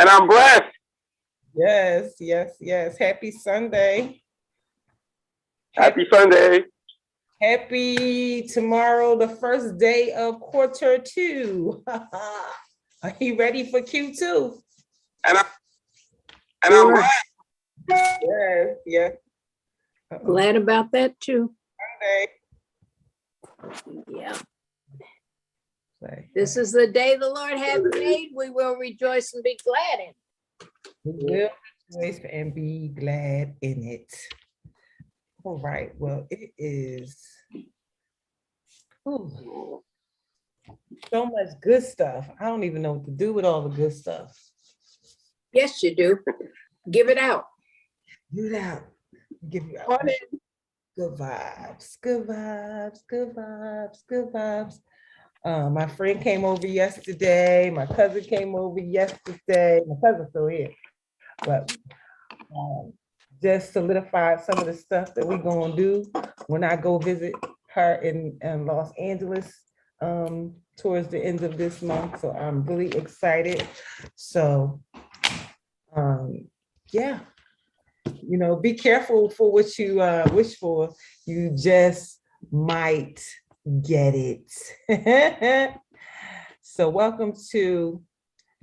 I'm blessed. Yes, yes, yes. Happy Sunday. Happy Sunday. Happy tomorrow, the first day of quarter 2. Are you ready for Q2? And I'm glad. Yes, yes. Glad about that too. Sunday. Yeah. This is the day the Lord hath made. We will rejoice and be glad in it. We will rejoice and be glad in it. All right. Well, it is so much good stuff. I don't even know what to do with all the good stuff. Yes, you do. Give it out. Give it out. Give you out. Good vibes. Good vibes. Good vibes. Good vibes. My friend came over yesterday. My cousin came over yesterday. My cousin's still here, but just solidified some of the stuff that we're gonna do when I go visit her in Los Angeles towards the end of this month. So I'm really excited. So yeah, you know, be careful for what you wish for. You just might get it. So welcome to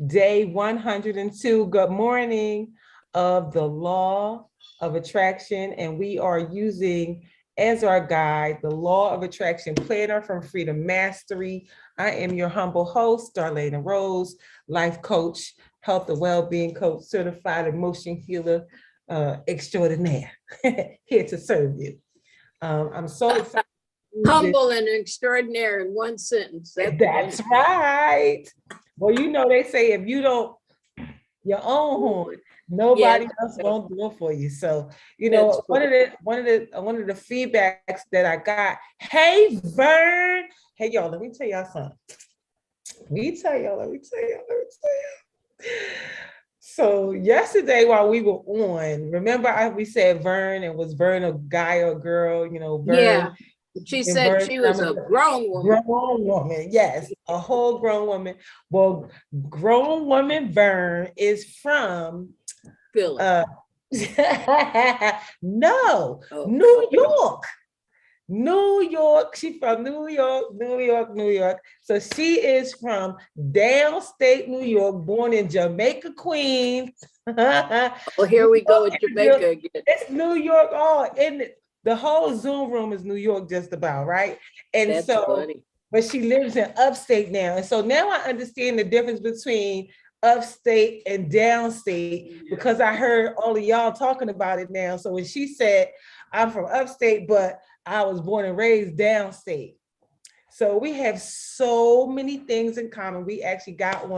day 102. Good morning of the law of attraction. And we are using as our guide the law of attraction planner from Freedom Mastery. I am your humble host, Darlene Rose, life coach, health and well-being coach, certified emotion healer extraordinaire, here to serve you. I'm so excited. Humble and extraordinary in one sentence. That's right. Well, you know, they say if you don't your own horn, nobody else won't do it for you. So, you know, one of the feedbacks that I got, hey Vern, hey y'all, let me tell y'all something. Let me tell y'all. So yesterday while we were on, remember we said Vern, and was Vern a guy or girl? You know, Vern. Yeah. She said Vern, she was a grown woman. Grown woman, yes, a whole grown woman. Well, grown woman Vern is from Philly. No, New York. New York. She's from New York. So she is from downstate New York, born in Jamaica, Queens. Oh, here we go with Jamaica again. It's New York. Oh, isn't it? The whole Zoom room is New York, just about, right? And that's so, funny. But she lives in upstate now. And so now I understand the difference between upstate and downstate, because I heard all of y'all talking about it now. So when she said, I'm from upstate, but I was born and raised downstate. So we have so many things in common. We actually got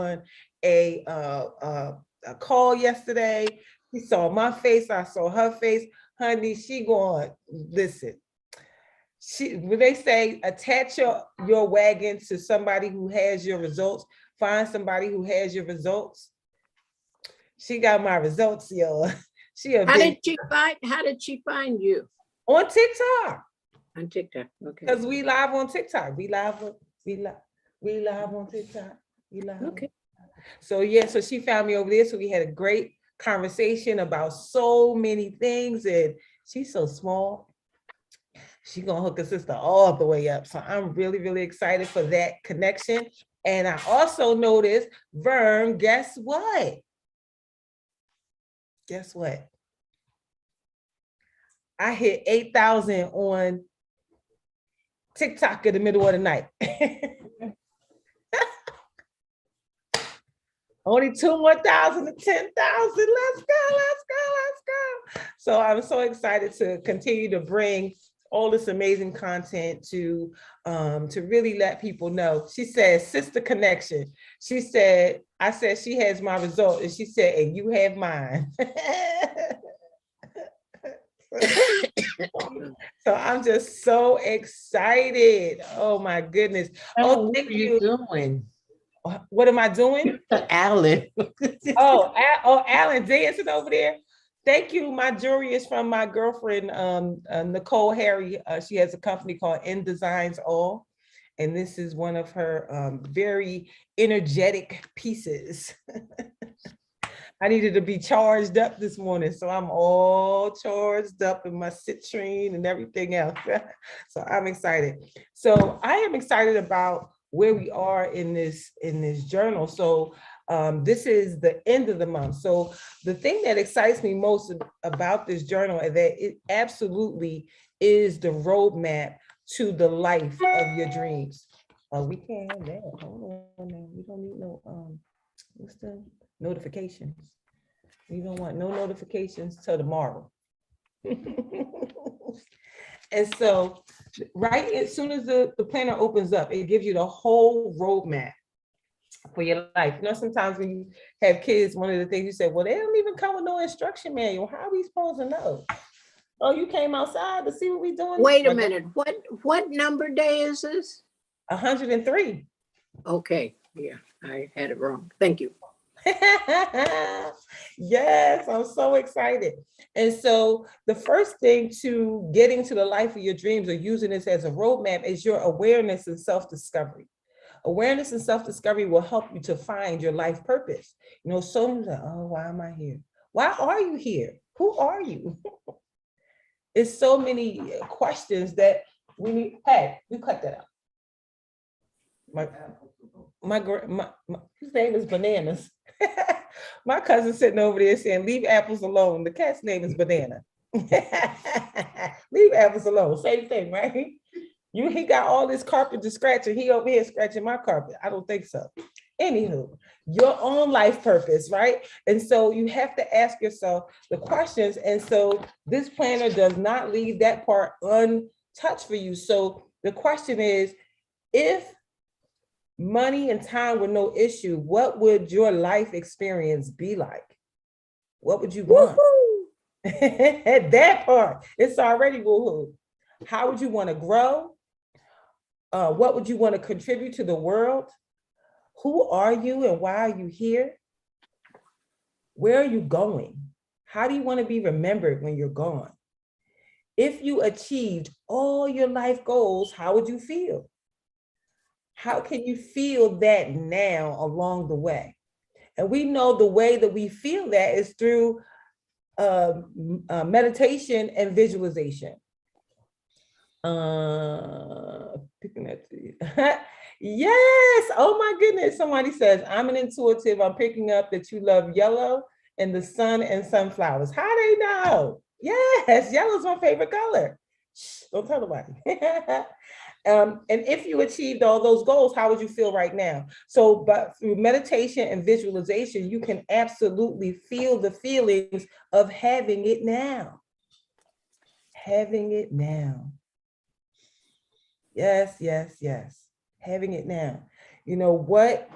a call yesterday. She saw my face, I saw her face. Honey, she going, listen. When they say attach your wagon to somebody who has your results, find somebody who has your results. She got my results, y'all. How did she find you? On TikTok. On TikTok, okay. Because we live on TikTok. We live on TikTok. Okay. So yeah, so she found me over there. So we had a great conversation about so many things, and she's so small. She's gonna hook her sister all the way up. So I'm really, really excited for that connection. And I also noticed, Vern, guess what? Guess what? I hit 8,000 on TikTok in the middle of the night. Only 2 more thousand to 10,000. Let's go. So I'm so excited to continue to bring all this amazing content to really let people know. She said, sister connection. She said, I said she has my result, and she said, and you have mine. So I'm just so excited. Oh my goodness. Oh, thank you. Doing? What am I doing? Alan. Alan dancing over there. Thank you. My jewelry is from my girlfriend, Nicole Harry. She has a company called N Designs All. And this is one of her very energetic pieces. I needed to be charged up this morning. So I'm all charged up in my citrine and everything else. So I'm excited. So I am excited about where we are in this journal. So this is the end of the month. So the thing that excites me most about this journal is that it absolutely is the roadmap to the life of your dreams. We can't have that. Hold on now. We don't need no what's the notifications? You don't want no notifications till tomorrow. And so right as soon as the planner opens up, it gives you the whole roadmap for your life. You know, sometimes when you have kids, one of the things you say, well, they don't even come with no instruction manual. How are we supposed to know? Oh, you came outside to see what we doing? Wait a minute. What number day is this? 103. Okay, yeah, I had it wrong. Thank you. Yes, I'm so excited. And so the first thing to getting to the life of your dreams or using this as a roadmap is your awareness and self-discovery. Awareness and self-discovery will help you to find your life purpose. You know, so many like, oh, why am I here? Why are you here? Who are you? It's so many questions that we need. Hey, you cut that out. My his name is Bananas. My cousin sitting over there saying, leave apples alone. The cat's name is Banana. Leave apples alone. Same thing, right? He got all this carpet to scratch and he over here scratching my carpet. I don't think so. Anywho, your own life purpose, right? And so you have to ask yourself the questions. And so this planner does not leave that part untouched for you. So the question is, if money and time were no issue, what would your life experience be like? What would you want? That part, it's already woohoo. How would you want to grow? What would you want to contribute to the world? Who are you and why are you here? Where are you going? How do you want to be remembered when you're gone? If you achieved all your life goals, how would you feel? How can you feel that now along the way? And we know the way that we feel that is through meditation and visualization. Picking that to you. Yes. Oh my goodness. Somebody says, I'm an intuitive. I'm picking up that you love yellow and the sun and sunflowers. How they know? Yes, yellow's my favorite color. Shh, don't tell nobody. And if you achieved all those goals, how would you feel right now? So, but through meditation and visualization, you can absolutely feel the feelings of having it now. Having it now. Yes, yes, yes. Having it now. You know, what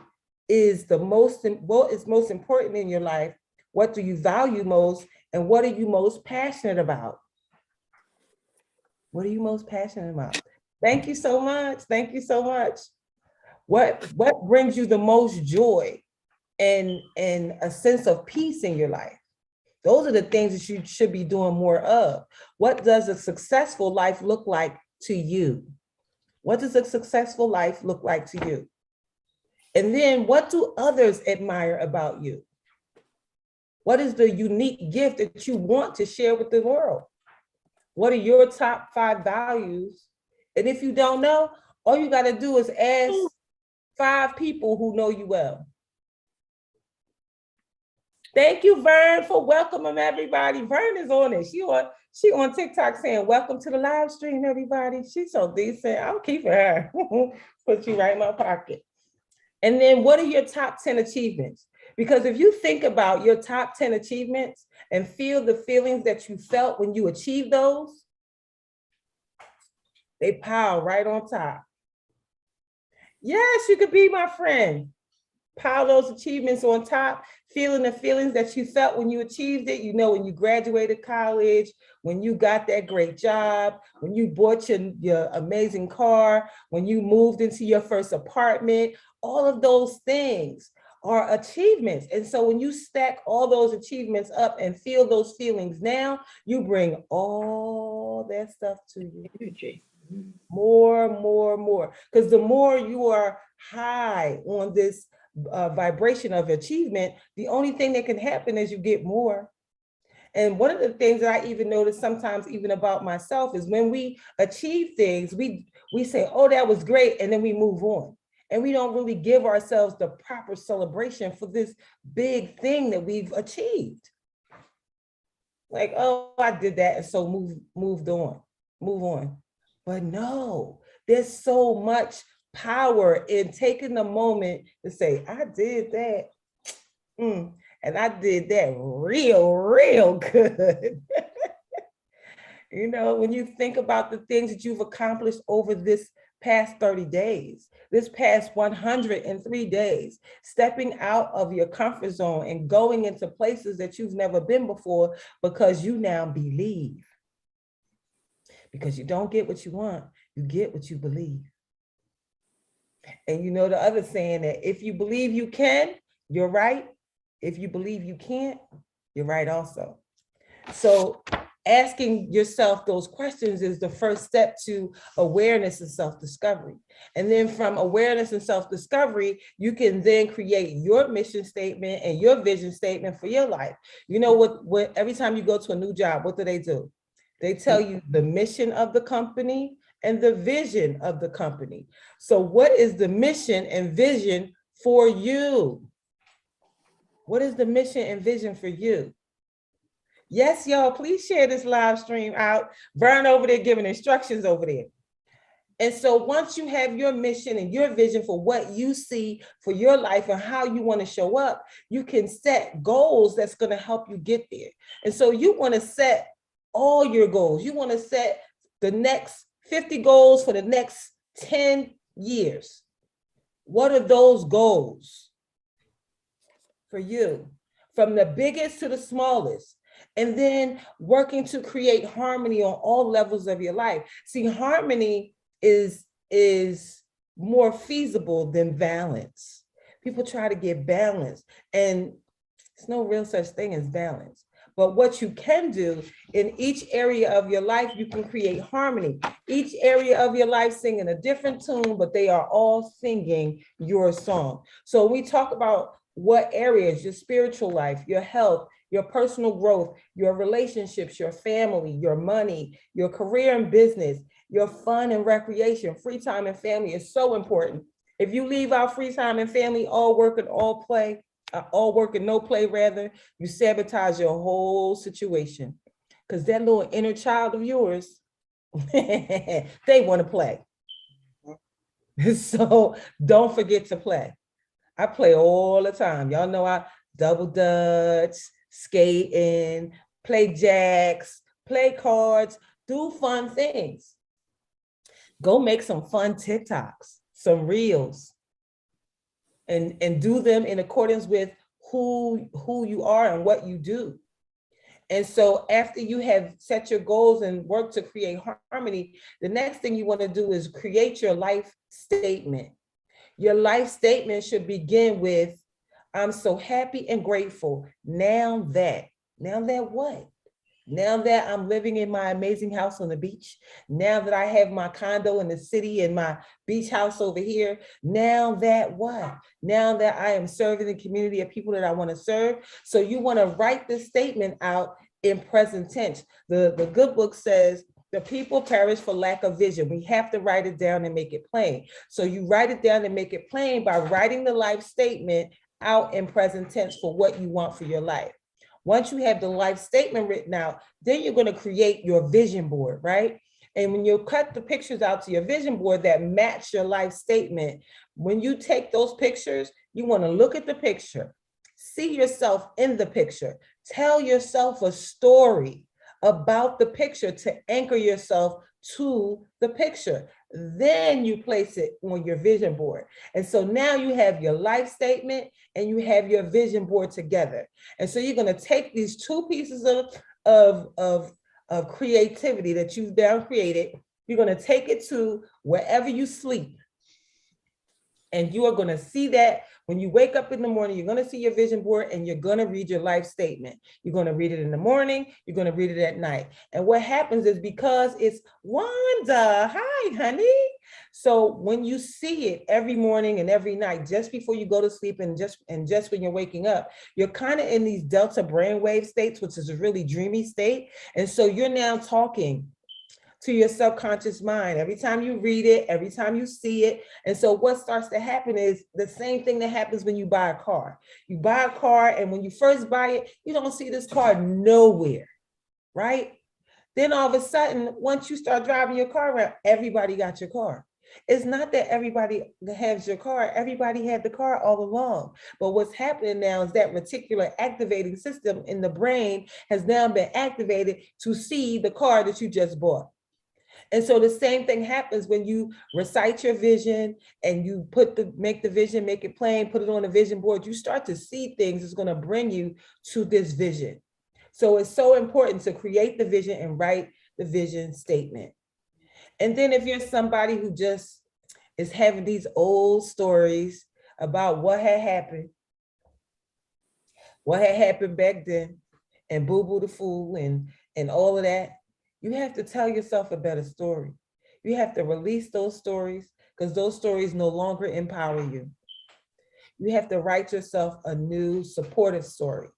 is most important in your life? What do you value most? And what are you most passionate about? What are you most passionate about? Thank you so much. Thank you so much. What brings you the most joy and a sense of peace in your life? Those are the things that you should be doing more of. What does a successful life look like to you? What does a successful life look like to you? And then what do others admire about you? What is the unique gift that you want to share with the world? What are your top 5 values? And if you don't know, all you got to do is ask 5 people who know you well. Thank you, Vern, for welcoming everybody. Vern is on it. She on TikTok saying, welcome to the live stream, everybody. She's so decent. I'm keeping her. Put you right in my pocket. And then what are your top 10 achievements? Because if you think about your top 10 achievements and feel the feelings that you felt when you achieved those, they pile right on top. Yes, you could be my friend. Pile those achievements on top, feeling the feelings that you felt when you achieved it. You know, when you graduated college, when you got that great job, when you bought your amazing car, when you moved into your first apartment, all of those things are achievements. And so when you stack all those achievements up and feel those feelings now, you bring all that stuff to you. Energy. More. Because the more you are high on this vibration of achievement, the only thing that can happen is you get more. And one of the things that I even notice sometimes even about myself is when we achieve things, we say, oh, that was great. And then we move on. And we don't really give ourselves the proper celebration for this big thing that we've achieved. Like, oh, I did that. And so move on. But no, there's so much power in taking the moment to say, I did that. And I did that real good. You know, when you think about the things that you've accomplished over this past 30 days, this past 103 days, stepping out of your comfort zone and going into places that you've never been before because you now believe. Because you don't get what you want, you get what you believe. And you know the other saying that if you believe you can, you're right. If you believe you can't, you're right also. So asking yourself those questions is the first step to awareness and self-discovery. And then from awareness and self-discovery, you can then create your mission statement and your vision statement for your life. You know what every time you go to a new job, what do? They tell you the mission of the company and the vision of the company. So what is the mission and vision for you? What is the mission and vision for you? Yes, y'all, please share this live stream out. Vern over there giving instructions over there. And so once you have your mission and your vision for what you see for your life and how you want to show up, you can set goals that's going to help you get there. And so you want to set all your goals. You want to set the next 50 goals for the next 10 years. What are those goals for you? From the biggest to the smallest. And then working to create harmony on all levels of your life. See, harmony is more feasible than balance. People try to get balance, and there's no real such thing as balance. But what you can do in each area of your life, you can create harmony. Each area of your life singing a different tune, but they are all singing your song. So we talk about what areas, your spiritual life, your health, your personal growth, your relationships, your family, your money, your career and business, your fun and recreation, free time and family is so important. If you leave out free time and family, all work and no play rather, you sabotage your whole situation. Because that little inner child of yours, they want to play. So don't forget to play. I play all the time. Y'all know I double dutch, skating, play jacks, play cards, do fun things. Go make some fun TikToks, some reels, and do them in accordance with who you are and what you do. And so after you have set your goals and work to create harmony, the next thing you want to do is create your life statement. Your life statement should begin with, I'm so happy and grateful. Now that what? Now that I'm living in my amazing house on the beach, now that I have my condo in the city and my beach house over here, now that what? Now that I am serving the community of people that I want to serve. So you want to write this statement out in present tense. The good book says, the people perish for lack of vision. We have to write it down and make it plain. So you write it down and make it plain by writing the life statement out in present tense for what you want for your life. Once you have the life statement written out, then you're going to create your vision board, right? And when you cut the pictures out to your vision board that match your life statement, when you take those pictures, you want to look at the picture, see yourself in the picture, tell yourself a story about the picture to anchor yourself to the picture. Then you place it on your vision board. And so now you have your life statement and you have your vision board together. And so you're going to take these two pieces of creativity that you've now created. You're going to take it to wherever you sleep. And you are going to see that when you wake up in the morning, you're going to see your vision board and you're going to read your life statement. You're going to read it in the morning. You're going to read it at night. And what happens is, because it's Wanda, hi, honey. So when you see it every morning and every night, just before you go to sleep and just when you're waking up, you're kind of in these delta brainwave states, which is a really dreamy state. And so you're now talking to your subconscious mind every time you read it, every time you see it. And so what starts to happen is the same thing that happens when you buy a car. You buy a car, and when you first buy it, you don't see this car nowhere, right? Then all of a sudden, once you start driving your car around, everybody got your car. It's not that everybody has your car, everybody had the car all along. But what's happening now is that reticular activating system in the brain has now been activated to see the car that you just bought. And so the same thing happens when you recite your vision and you make the vision, make it plain, put it on a vision board. You start to see things that's going to bring you to this vision. So it's so important to create the vision and write the vision statement. And then if you're somebody who just is having these old stories about what had happened back then, and Boo Boo the Fool and all of that, you have to tell yourself a better story. You have to release those stories because those stories no longer empower you. You have to write yourself a new supportive story.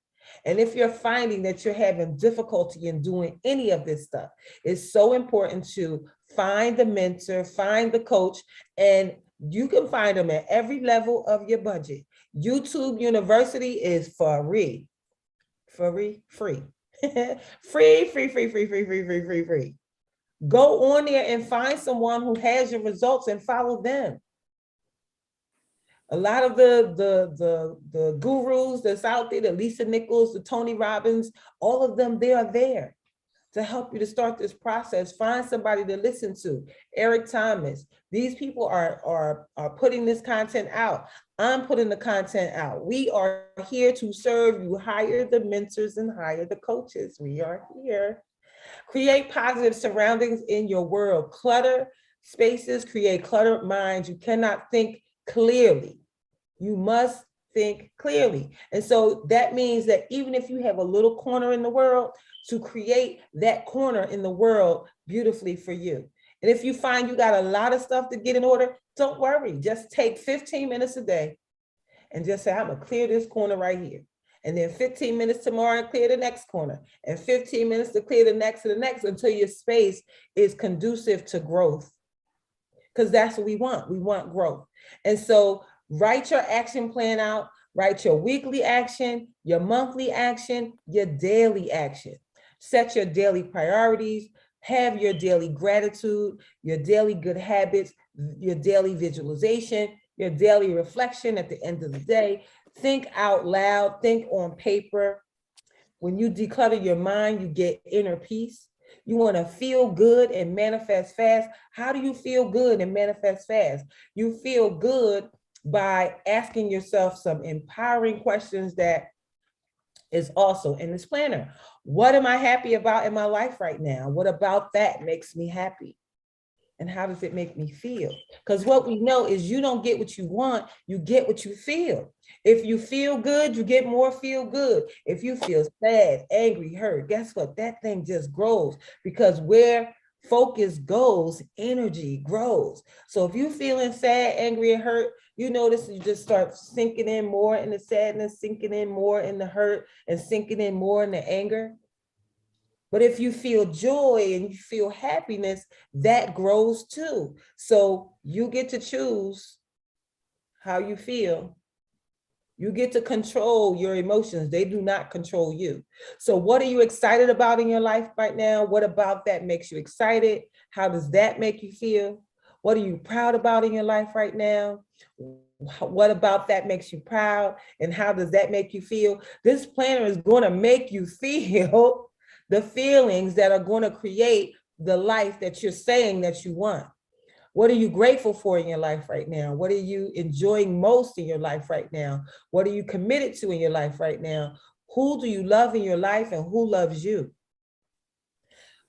And if you're finding that you're having difficulty in doing any of this stuff, it's so important to find the mentor, find the coach, and you can find them at every level of your budget. YouTube University is free. Free. Free. Go on there and find someone who has your results and follow them. A lot of the gurus that's out there, the Lisa Nichols, the Tony Robbins, all of them, they are there to help you to start this process. Find somebody to listen to. Eric Thomas. These people are putting this content out. I'm putting the content out. We are here to serve you. Hire the mentors and hire the coaches. We are here. Create positive surroundings in your world. Clutter spaces create cluttered minds. You cannot think clearly. You must think clearly. And so that means that even if you have a little corner in the world, to create that corner in the world beautifully for you. And if you find you got a lot of stuff to get in order, don't worry. Just take 15 minutes a day and just say, I'm gonna clear this corner right here. And then 15 minutes tomorrow and clear the next corner. And 15 minutes to clear the next and the next until your space is conducive to growth. Because that's what we want. We want growth. And so write your action plan out, write your weekly action, your monthly action, your daily action. Set your daily priorities, have your daily gratitude, your daily good habits, your daily visualization, your daily reflection at the end of the day. Think out loud, think on paper. When you declutter your mind, you get inner peace. You want to feel good and manifest fast. How do you feel good and manifest fast? You feel good by asking yourself some empowering questions that is also in this planner. What am I happy about in my life right now? What about that makes me happy? And how does it make me feel? Because what we know is you don't get what you want, you get what you feel. If you feel good, you get more feel good. If you feel sad, angry, hurt, guess what? That thing just grows, because where focus goes, energy grows. So if you're feeling sad, angry, and hurt, you notice you just start sinking in more in the sadness, sinking in more in the hurt, and sinking in more in the anger. But if you feel joy and you feel happiness, that grows too. So you get to choose how you feel. You get to control your emotions. They do not control you. So what are you excited about in your life right now? What about that makes you excited? How does that make you feel? What are you proud about in your life right now? What about that makes you proud? And how does that make you feel? This planner is going to make you feel the feelings that are going to create the life that you're saying that you want. What are you grateful for in your life right now? What are you enjoying most in your life right now? What are you committed to in your life right now? Who do you love in your life and who loves you?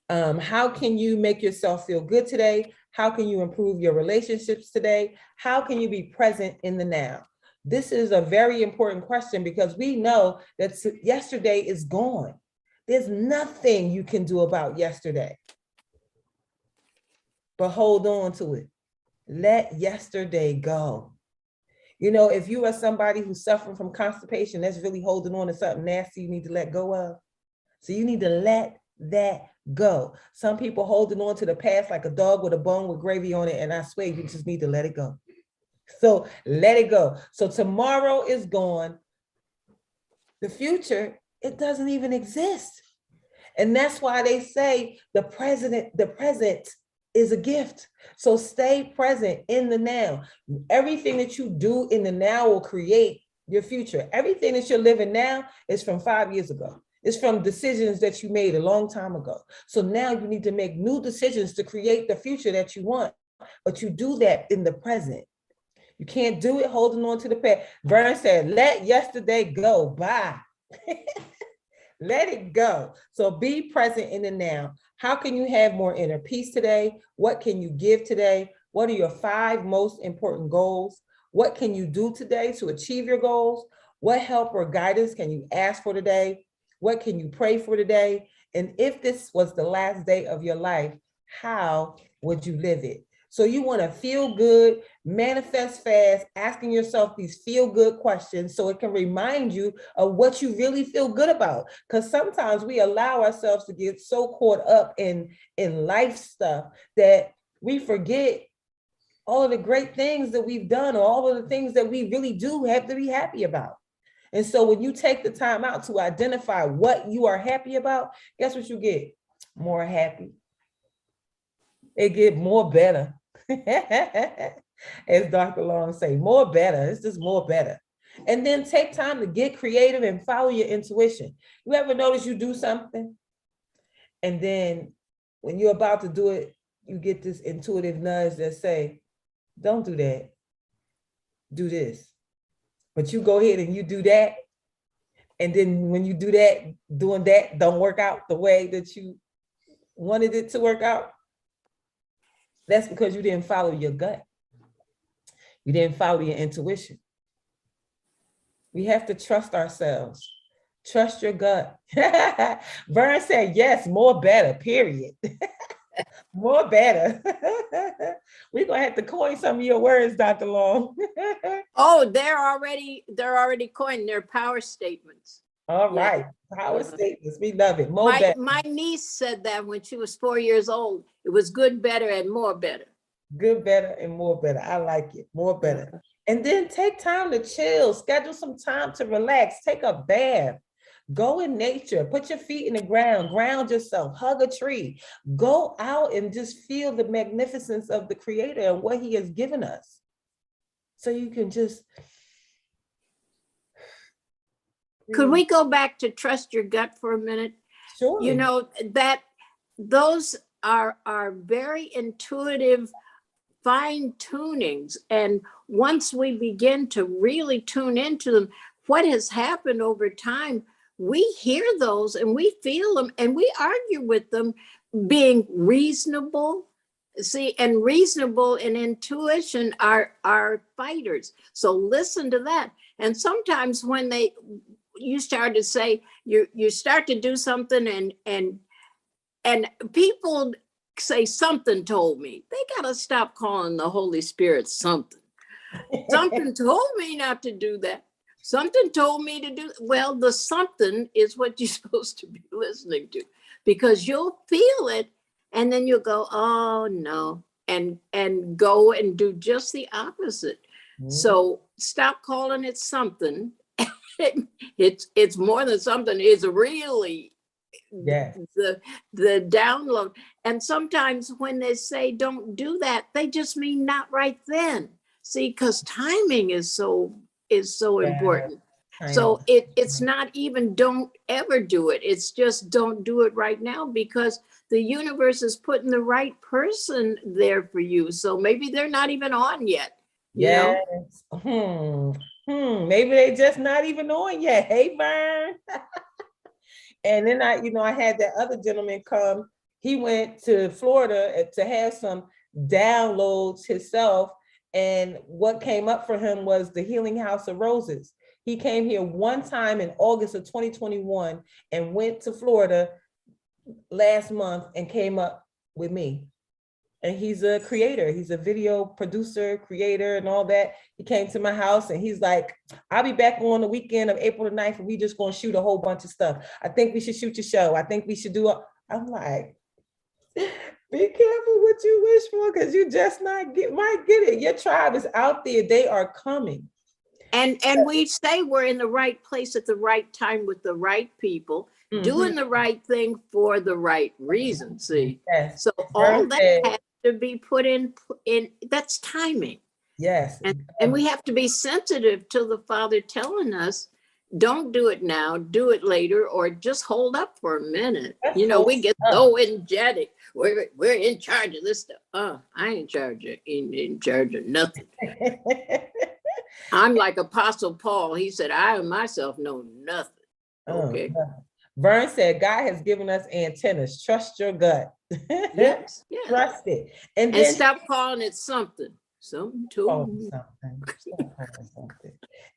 How can you make yourself feel good today? How can you improve your relationships today? How can you be present in the now? This is a very important question because we know that yesterday is gone. There's nothing you can do about yesterday, but hold on to it. Let yesterday go. You know, if you are somebody who's suffering from constipation, that's really holding on to something nasty you need to let go of. So you need to let that go. Some people holding on to the past like a dog with a bone with gravy on it, and I swear you just need to let it go. So let it go. So tomorrow is gone. The future, it doesn't even exist. And that's why they say the present is a gift. So stay present in the now. Everything that you do in the now will create your future. Everything that you're living now is from 5 years ago. It's from decisions that you made a long time ago. So now you need to make new decisions to create the future that you want. But you do that in the present. You can't do it holding on to the past. Vern said, let yesterday go. Bye. Let it go. So be present in the now. How can you have more inner peace today? What can you give today? What are your 5 most important goals? What can you do today to achieve your goals? What help or guidance can you ask for today? What can you pray for today? And if this was the last day of your life, how would you live it? So you want to feel good, manifest fast, asking yourself these feel good questions so it can remind you of what you really feel good about. Because sometimes we allow ourselves to get so caught up in life stuff that we forget all of the great things that we've done, or all of the things that we really do have to be happy about. And so when you take the time out to identify what you are happy about, guess what you get? More happy. It get more better. As Dr. Long say, more better. It's just more better. And then take time to get creative and follow your intuition. You ever notice you do something and then when you're about to do it, you get this intuitive nudge that say, don't do that. Do this. But you go ahead and you do that. And then when you do that, doing that don't work out the way that you wanted it to work out. That's because you didn't follow your gut. You didn't follow your intuition. We have to trust ourselves. Trust your gut. Vern said, yes, more better, period. More better. We're going to have to coin some of your words, Dr. Long. Oh, they're already coined. They're power statements. All right. Power statements. We love it. More better. My niece said that when she was 4 years old. It was good, better, and more better. Good, better, and more better. I like it. More better. And then take time to chill. Schedule some time to relax. Take a bath. Go in nature. Put your feet in the ground. Ground yourself. Hug a tree. Go out and just feel the magnificence of the Creator and what He has given us. So you can just... Could we go back to trust your gut for a minute? Sure. You know, that those are very intuitive fine tunings. And once we begin to really tune into them, what has happened over time, we hear those and we feel them and we argue with them being reasonable. See, and reasonable and intuition are fighters. So listen to that. And sometimes when you start to say, you start to do something and people say something told me, they got to stop calling the Holy Spirit something. Something told me not to do that. Something told me to do. Well, the something is what you're supposed to be listening to, because you'll feel it and then you'll go, oh no, and go and do just the opposite. Mm-hmm. So stop calling it something. It's more than something. It's really the download. And sometimes when they say don't do that, they just mean not right then. See, because timing is so important. So it's not even don't ever do it. It's just don't do it right now, because the universe is putting the right person there for you. So maybe they're not even on yet. Yes. Maybe they just not even on yet. Hey, Vern. And then I had that other gentleman come. He went to Florida to have some downloads himself. And what came up for him was the Healing House of Roses. He came here one time in August of 2021 and went to Florida last month and came up with me. And he's a creator. He's a video producer, creator, and all that. He came to my house and he's like, I'll be back on the weekend of April the 9th, and we just gonna shoot a whole bunch of stuff. I think we should shoot your show. I think we should do I'm like, be careful what you wish for, because you just might get it. Your tribe is out there. They are coming. And we say we're in the right place at the right time with the right people, doing the right thing for the right reason. See, yes. So all that has to be put in. That's timing. Yes. And we have to be sensitive to the Father telling us, don't do it now, do it later, or just hold up for a minute. That's We get so energetic. We're in charge of this stuff. I ain't in charge of nothing. I'm like Apostle Paul. He said, I myself know nothing. Okay. Vern said, God has given us antennas. Trust your gut. Yes. Trust it. And then stop calling it something. Something too. Something.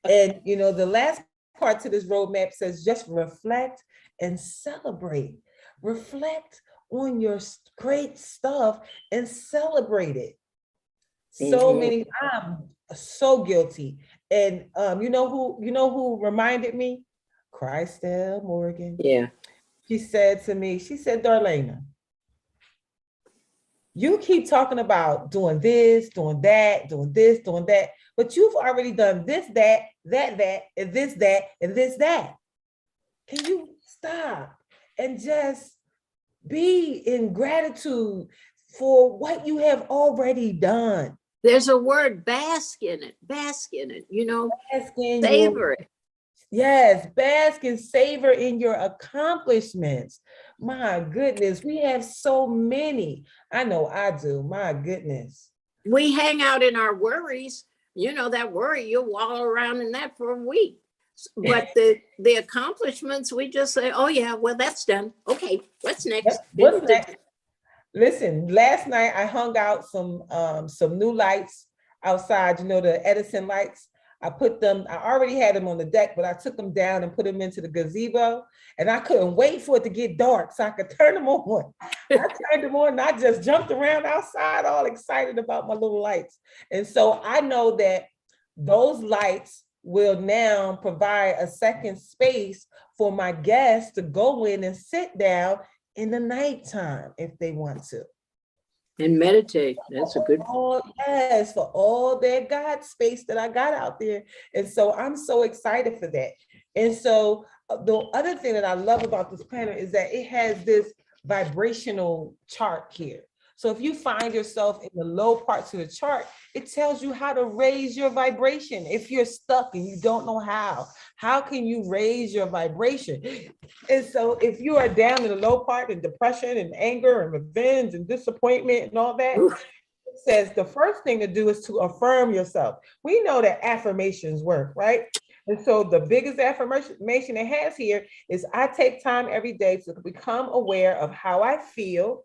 And the last part to this roadmap says just reflect and celebrate. Reflect on your great stuff and celebrate it. So many, I'm so guilty. And you know who reminded me? Christelle Morgan. Yeah. She said to me, Darlena, you keep talking about doing this, doing that, doing this, doing that, but you've already done this, that, and this, that, and this, that. Can you stop and just be in gratitude for what you have already done? There's a word, bask in it, savor it. Yes, bask and savor in your accomplishments. My goodness, we have so many. I know I do, my goodness. We hang out in our worries. That worry, you'll wallow around in that for a week. But the accomplishments, we just say, oh yeah, well, that's done. Okay, what's next? What's next? Listen, last night I hung out some new lights outside, the Edison lights. I already had them on the deck, but I took them down and put them into the gazebo, and I couldn't wait for it to get dark so I could turn them on. I turned them on and I just jumped around outside all excited about my little lights. And so I know that those lights will now provide a second space for my guests to go in and sit down in the nighttime if they want to. And meditate. That's a good. Yes, for all that God space that I got out there. And so I'm so excited for that. And so the other thing that I love about this planner is that it has this vibrational chart here. So if you find yourself in the low parts of the chart, it tells you how to raise your vibration. If you're stuck and you don't know how can you raise your vibration? And so if you are down in the low part and depression and anger and revenge and disappointment and all that, it says the first thing to do is to affirm yourself. We know that affirmations work, right? And so the biggest affirmation it has here is I take time every day to become aware of how I feel.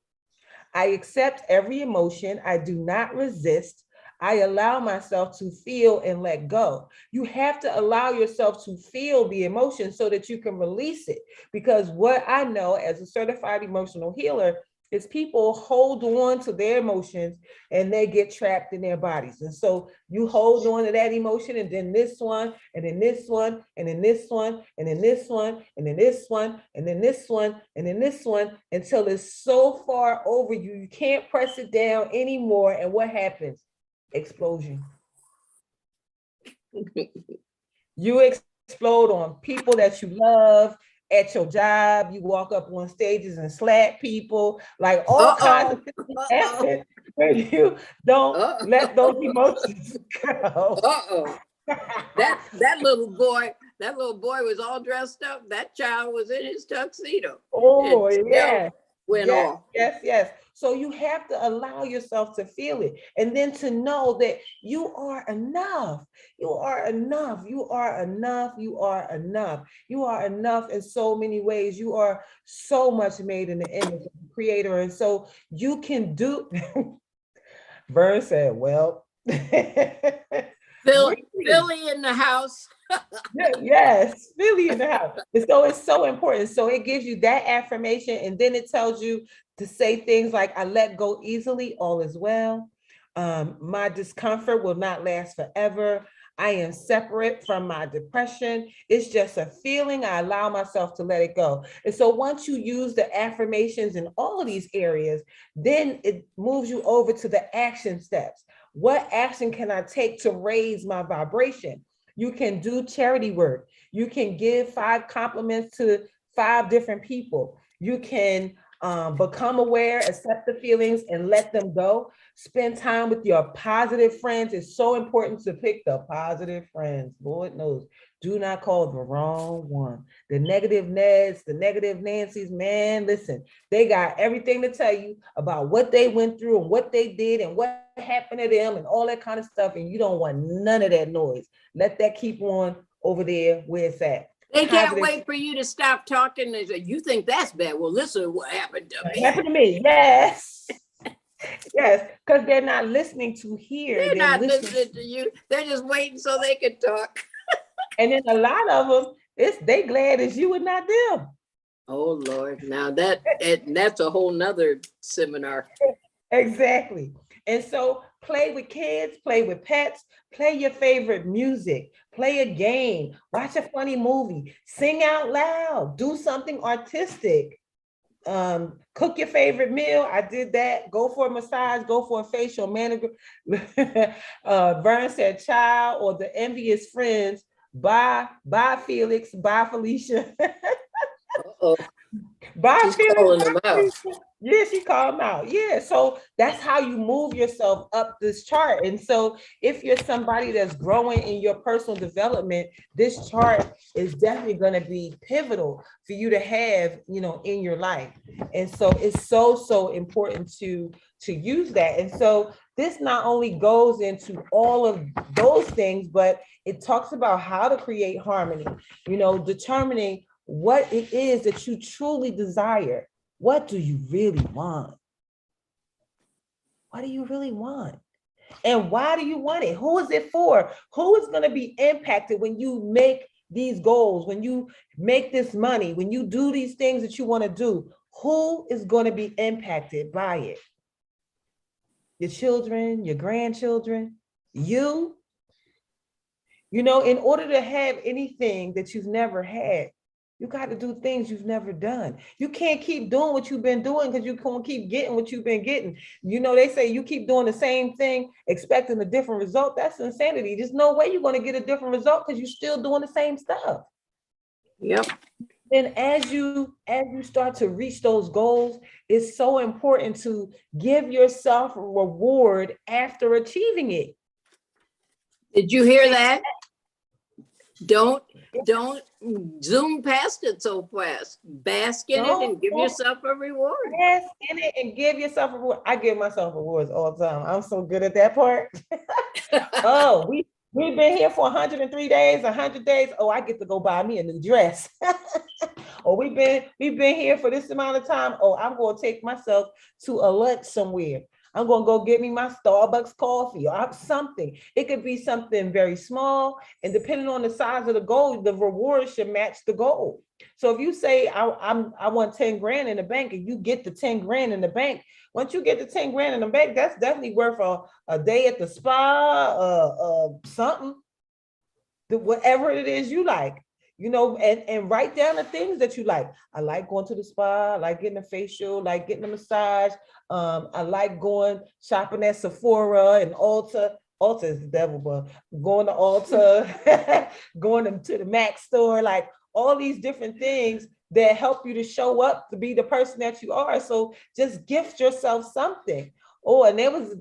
I accept every emotion. I do not resist. I allow myself to feel and let go. You have to allow yourself to feel the emotion so that you can release it. Because what I know as a certified emotional healer is people hold on to their emotions and they get trapped in their bodies. And so you hold on to that emotion, and then this one, and then this one, and then this one, and then this one, and then this one, and then this one, and then this one, until it's so far over you, you can't press it down anymore. And what happens? Explosion. You explode on people that you love. At your job, you walk up on stages and slap people, like all kinds of things happen when you don't let those emotions go. That little boy was all dressed up. That child was in his tuxedo. Oh, yeah. Went off. Yes. So you have to allow yourself to feel it, and then to know that you are enough. You are enough. You are enough. You are enough. You are enough in so many ways. You are so much made in the image of the Creator, and so you can do. Vern said, "Well." Billy in the house. Yes, Philly in the house. And so it's so important. So it gives you that affirmation, and then it tells you to say things like, I let go easily, all is well. My discomfort will not last forever. I am separate from my depression. It's just a feeling. I allow myself to let it go. And so once you use the affirmations in all of these areas, then it moves you over to the action steps. What action can I take to raise my vibration? You can do charity work. You can give 5 compliments to 5 different people. You can become aware, accept the feelings, and let them go. Spend time with your positive friends. It's so important to pick the positive friends. Lord knows, do not call the wrong one. The negative Neds, the negative Nancys, man, listen, they got everything to tell you about what they went through and what they did and what happened to them and all that kind of stuff. And you don't want none of that noise. Let that keep on over there where it's at. They can't wait for you to stop talking. They say, you think that's bad? Well, listen, what happened to me? Happened to me, yes. Yes, because they're not listening to hear. They're not listening to you. They're just waiting so they can talk. And then a lot of them, they glad it's you and not them. Oh Lord, now that's a whole nother seminar. Exactly. And so play with kids, play with pets, play your favorite music, play a game, watch a funny movie, sing out loud, do something artistic. Cook your favorite meal. I did that. Go for a massage, go for a facial manicure. Vern said child or the envious friends. Bye Felix, bye Felicia. Uh-oh. Bye She's Felix. calling them out. Yeah, she called them out. Yeah, so that's how you move yourself up this chart. And so if you're somebody that's growing in your personal development, this chart is definitely going to be pivotal for you to have, in your life. And so it's so important to use that. And so this not only goes into all of those things, but it talks about how to create harmony, determining what it is that you truly desire. What do you really want? What do you really want? And why do you want it? Who is it for? Who is going to be impacted when you make these goals, when you make this money, when you do these things that you want to do? Who is going to be impacted by it? Your children, your grandchildren, you? In order to have anything that you've never had, you got to do things you've never done. You can't keep doing what you've been doing because you can't keep getting what you've been getting. They say you keep doing the same thing, expecting a different result. That's insanity. There's no way you're going to get a different result because you're still doing the same stuff. Yep. Then as you start to reach those goals, it's so important to give yourself a reward after achieving it. Did you hear that? Don't zoom past it so fast. Bask in it and give yourself a reward. Bask in it and give yourself a reward. I give myself rewards all the time. I'm so good at that part. Oh, we've been here for 103 days, 100 days. Oh, I get to go buy me a new dress. Or we've been here for this amount of time. Oh, I'm going to take myself to a lunch somewhere. I'm going to go get me my Starbucks coffee or something. It could be something very small. And depending on the size of the goal, the reward should match the goal. So if you say, I want 10 grand in the bank and you get the 10 grand in the bank, once you get the 10 grand in the bank, that's definitely worth a day at the spa, something, whatever it is you like. And write down the things that you like. I like going to the spa, I like getting a facial, like getting a massage. I like going shopping at Sephora and Ulta. Ulta is the devil, but going to Ulta, going to the Mac store, like all these different things that help you to show up to be the person that you are. So just gift yourself something. Oh, and there was,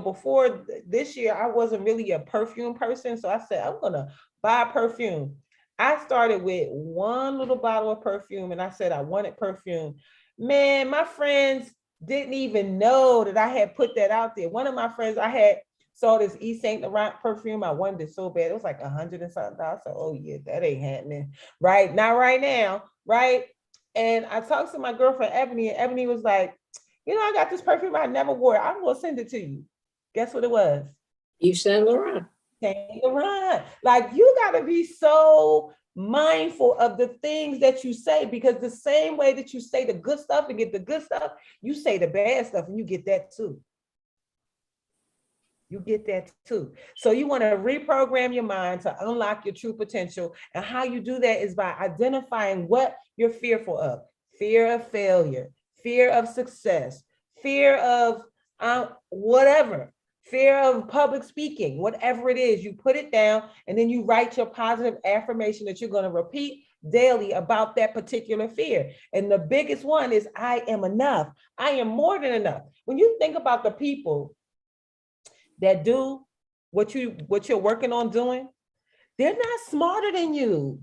before this year, I wasn't really a perfume person. So I said, I'm going to buy perfume. I started with one little bottle of perfume and I said I wanted perfume. Man, my friends didn't even know that I had put that out there. One of my friends, I had saw this Yves Saint Laurent perfume. I wanted it so bad. It was like $100 and something. I said, oh yeah, that ain't happening. Right? Not right now. Right? And I talked to my girlfriend, Ebony, and Ebony was like, I got this perfume I never wore. I'm going to send it to you. Guess what it was? Yves Saint Laurent. Change the run. Like you got to be so mindful of the things that you say, because the same way that you say the good stuff and get the good stuff, you say the bad stuff and you get that too. You get that too. So you want to reprogram your mind to unlock your true potential. And how you do that is by identifying what you're fearful of. Fear of failure, fear of success, fear of whatever, fear of public speaking, whatever it is, you put it down and then you write your positive affirmation that you're going to repeat daily about that particular fear. And the biggest one is, I am enough. I am more than enough. When you think about the people that do what you're working on doing, they're not smarter than you.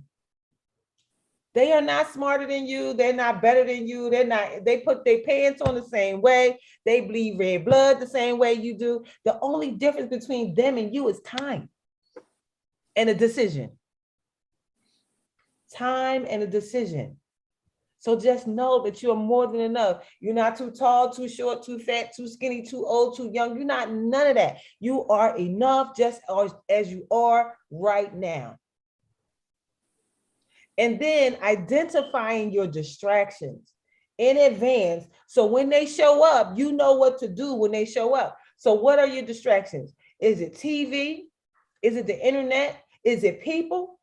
They are not smarter than you. They're not better than you. They put their pants on the same way. They bleed red blood the same way you do. The only difference between them and you is time and a decision. Time and a decision. So just know that you're more than enough. You're not too tall, too short, too fat, too skinny, too old, too young. You're not none of that. You are enough just as you are right now. And then identifying your distractions in advance. So when they show up, you know what to do when they show up. So what are your distractions? Is it TV? Is it the internet? Is it people?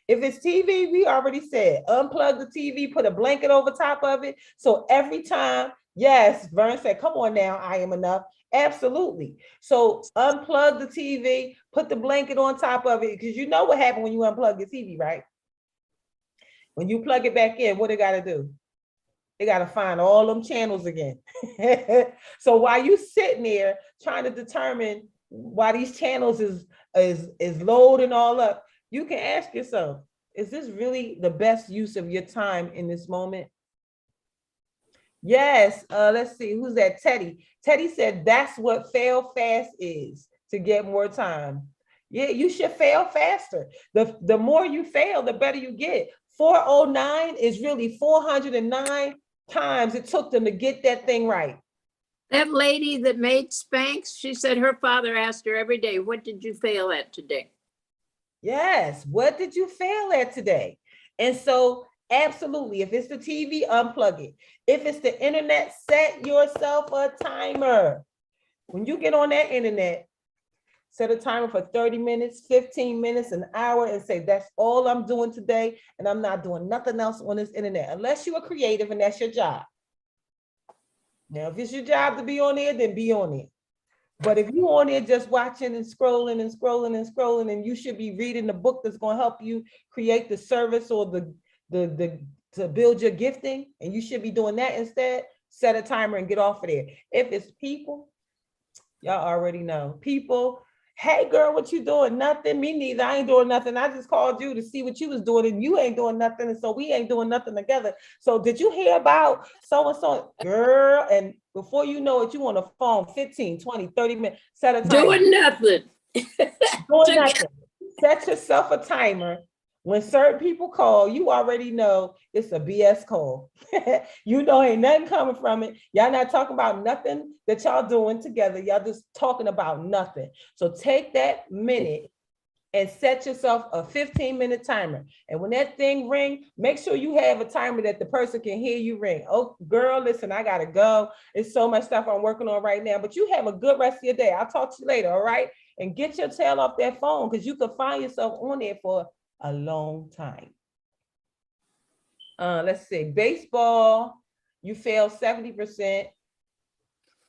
If it's TV, we already said, unplug the TV, put a blanket over top of it. So every time, yes, Vern said, come on now, I am enough. Absolutely. So unplug the TV, put the blanket on top of it, because you know what happened when you unplug your TV, right? When you plug it back in, what it got to do? They got to find all them channels again. So while you sitting there trying to determine why these channels is loading all up, you can ask yourself, is this really the best use of your time in this moment? Yes, let's see, who's that? Teddy. Teddy said that's what fail fast is, to get more time. Yeah, you should fail faster. The more you fail, the better you get. 409 is really 409 times it took them to get that thing right. That lady that made Spanx, she said her father asked her every day, what did you fail at today? Yes, what did you fail at today? And so absolutely, if it's the TV, unplug it. If it's the internet, set yourself a timer. When you get on that internet, set a timer for 30 minutes, 15 minutes, an hour, and say, that's all I'm doing today, and I'm not doing nothing else on this internet, unless you're a creative and that's your job. Now, if it's your job to be on there, then be on there. But if you're on there just watching and scrolling and scrolling and scrolling, and you should be reading the book that's going to help you create the service or the to build your gifting, and you should be doing that instead, set a timer and get off of there. If it's people, y'all already know. People, hey girl, what you doing? Nothing. Me neither. I ain't doing nothing. I just called you to see what you was doing, and you ain't doing nothing, and so we ain't doing nothing together. So did you hear about so-and-so? Girl, and before you know it, you on the phone 15, 20, 30 minutes. Set a timer. Doing nothing. Doing nothing. Set yourself a timer. When certain people call, you already know it's a BS call. You know ain't nothing coming from it. Y'all not talking about nothing that y'all doing together. Y'all just talking about nothing. So take that minute and set yourself a 15-minute timer. And when that thing ring, make sure you have a timer that the person can hear you ring. Oh, girl, listen, I gotta go. It's so much stuff I'm working on right now, but you have a good rest of your day. I'll talk to you later, all right? And get your tail off that phone, because you could find yourself on there for a long time. Let's see, baseball, you fail 70%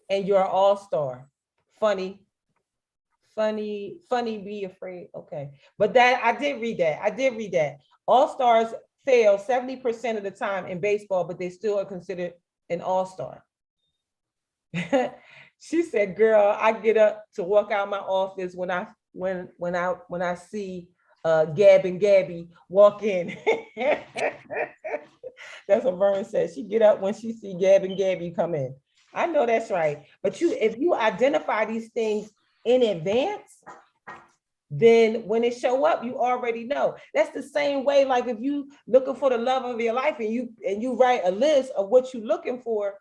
and you're an all-star. Funny, be afraid. Okay, but that I did read that. All-stars fail 70% of the time in baseball, but they still are considered an all-star. She said, girl, I get up to walk out my office when I see Gab and Gabby walk in. That's what Vern said. She get up when she see Gab and Gabby come in. I know that's right. But if you identify these things in advance, then when it show up, you already know. That's the same way, like if you looking for the love of your life and you write a list of what you're looking for,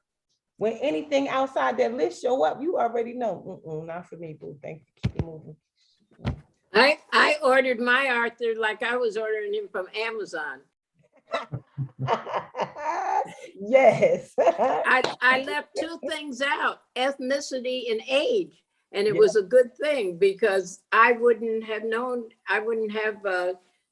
when anything outside that list show up, you already know. Not for me, boo. Thank you. Keep it moving. I ordered my Arthur like I was ordering him from Amazon. Yes. I left two things out, ethnicity and age. And it Yeah. was a good thing because I wouldn't have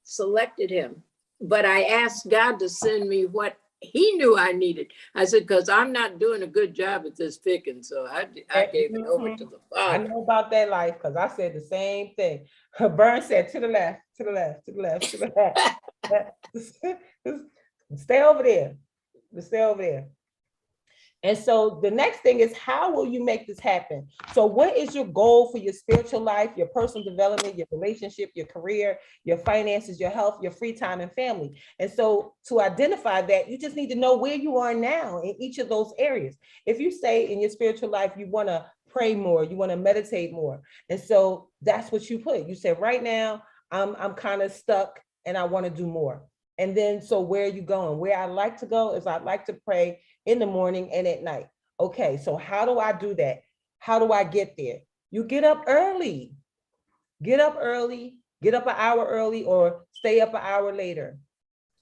selected him. But I asked God to send me what he knew I needed. I said, because I'm not doing a good job at this picking. So I gave it over to the I Father. know about that life because I said the same thing. Burn said to the left, to the left, to the left, to the left. Stay over there. Stay over there. And so the next thing is, how will you make this happen? So what is your goal for your spiritual life, your personal development, your relationship, your career, your finances, your health, your free time and family? And so to identify that, you just need to know where you are now in each of those areas. If you say in your spiritual life, you want to pray more, you want to meditate more. And so that's what you put. You say, right now, I'm kind of stuck and I want to do more. And then, so where are you going? Where I like to go is I'd like to pray in the morning and at night. Okay, so how do I do that? How do I get there? You get up early. Get up early, get up an hour early or stay up an hour later.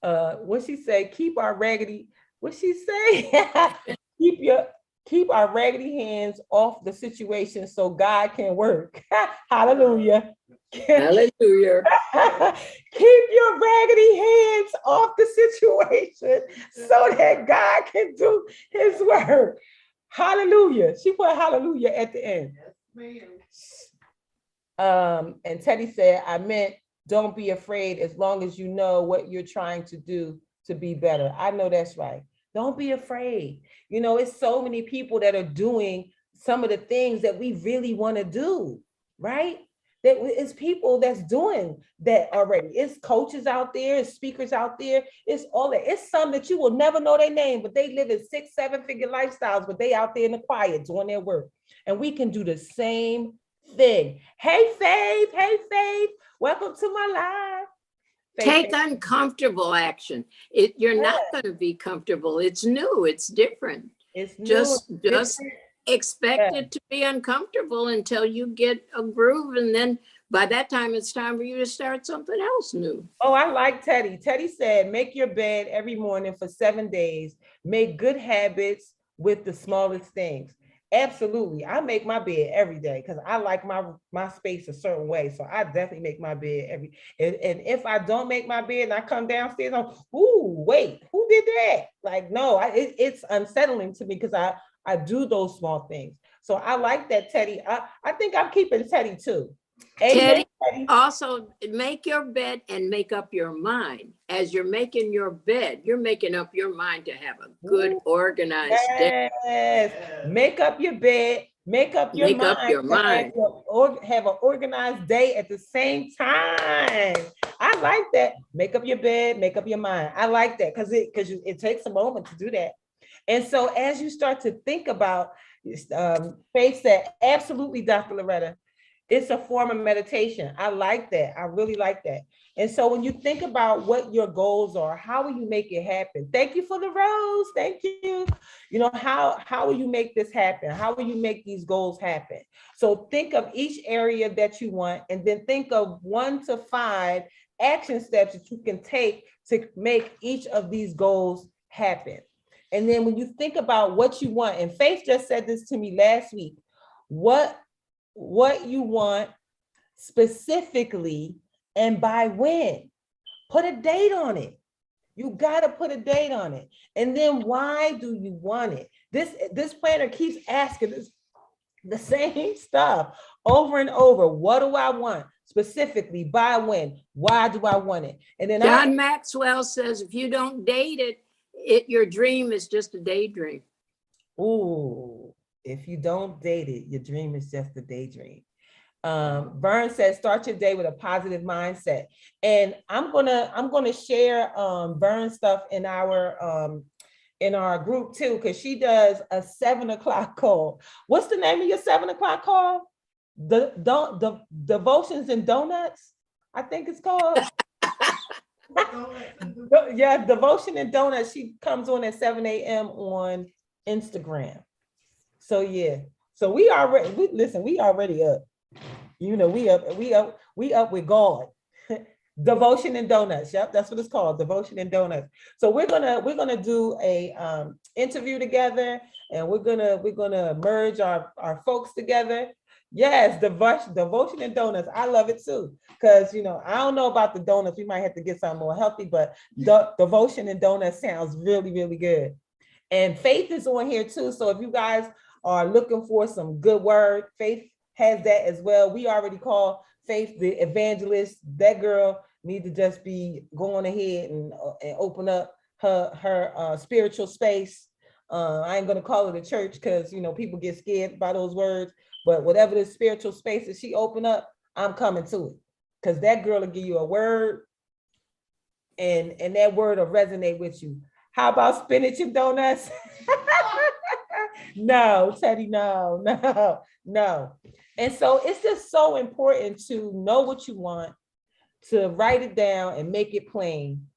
What she say? Keep our raggedy, what she say? keep our raggedy hands off the situation so God can work. Hallelujah. Hallelujah. Keep your raggedy hands off the situation so that God can do his work. Hallelujah. She put hallelujah at the end. And Teddy said, I meant don't be afraid as long as you know what you're trying to do to be better. I know that's right. Don't be afraid. You know, it's so many people that are doing some of the things that we really want to do, right? That it's people that's doing that already. It's coaches out there, it's speakers out there, it's all that. It's some that you will never know their name, but they live in 6-7 figure lifestyles, but they out there in the quiet doing their work. And we can do the same thing. Hey, Faith, welcome to my live. Take uncomfortable action. You're not going to be comfortable. It's new. It's different. It's new. Just expect it to be uncomfortable until you get a groove. And then by that time, it's time for you to start something else new. Oh, I like Teddy. Teddy said, make your bed every morning for 7 days. Make good habits with the smallest things. Absolutely. I make my bed every day because I like my space a certain way. So I definitely make my bed and if I don't make my bed and I come downstairs, I'm, ooh, wait, who did that? Like, no, it's unsettling to me because I do those small things. So I like that, Teddy. I think I'm keeping Teddy too. Teddy, also make your bed and make up your mind. As you're making your bed, you're making up your mind to have a good, organized day. Yes. Make up your bed, make up your mind. Have an organized day at the same time. I like that. Make up your bed, make up your mind. I like that because it takes a moment to do that. And so as you start to think about, Faith said, absolutely, Dr. Loretta. It's a form of meditation. I like that. I really like that. And so when you think about what your goals are, how will you make it happen? Thank you for the rose. Thank you. You know, how will you make this happen? How will you make these goals happen? So think of each area that you want, and then think of 1 to 5 action steps that you can take to make each of these goals happen. And then when you think about what you want, and Faith just said this to me last week, what you want specifically and by when. Put a date on it. You got to put a date on it. And then why do you want it? This planner keeps asking this, the same stuff over and over. What do I want specifically? By when? Why do I want it? And then John Maxwell says, if you don't date it, your dream is just a daydream. Ooh. If you don't date it, your dream is just a daydream. Vern says, start your day with a positive mindset. And I'm gonna share Vern's stuff in our group too, because she does a 7 o'clock call. What's the name of your 7 o'clock call? The Devotions and Donuts, I think it's called. Yeah, Devotion and Donuts. She comes on at 7 a.m. on Instagram. So yeah, so we already up. You know, we up with God. Devotion and donuts. Yep, that's what it's called. Devotion and donuts. So we're gonna do a interview together, and we're gonna merge our folks together. Yes, devotion and donuts. I love it too, because I don't know about the donuts. We might have to get something more healthy, but devotion and donuts sounds really, really good. And Faith is on here too. So if you guys are looking for some good word, Faith has that as well. We already call Faith the evangelist. That girl need to just be going ahead and open up her spiritual space. I ain't gonna call it a church because people get scared by those words. But whatever the spiritual space that she open up, I'm coming to it, because that girl will give you a word, and that word will resonate with you. How about spinach and donuts? No, Teddy, no. And so it's just so important to know what you want, to write it down and make it plain.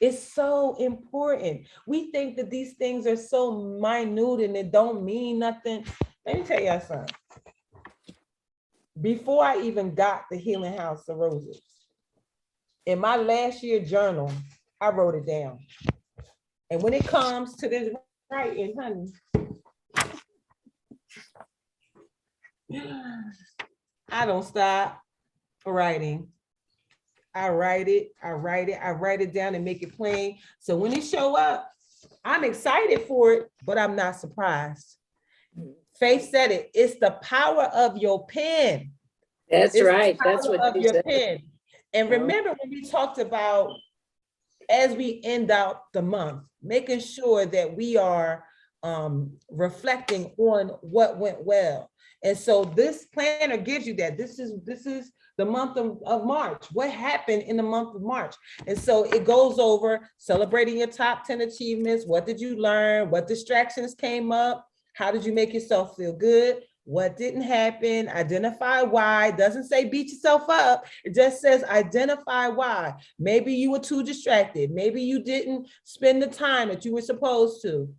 It's so important. We think that these things are so minute and it don't mean nothing. Let me tell y'all something. Before I even got the Healing House of Roses, in my last year journal, I wrote it down. And when it comes to this writing, honey, I don't stop writing. I write it down and make it plain. So when it show up, I'm excited for it, but I'm not surprised. Faith said it. It's the power of your pen. That's right. That's what of you your said. pen. And remember when we talked about, as we end out the month, making sure that we are reflecting on what went well. And so this planner gives you that. This is the month of March. What happened in the month of March? And so it goes over celebrating your top 10 achievements. What did you learn? What distractions came up? How did you make yourself feel good? What didn't happen? Identify why. It doesn't say beat yourself up. It just says identify why. Maybe you were too distracted. Maybe you didn't spend the time that you were supposed to.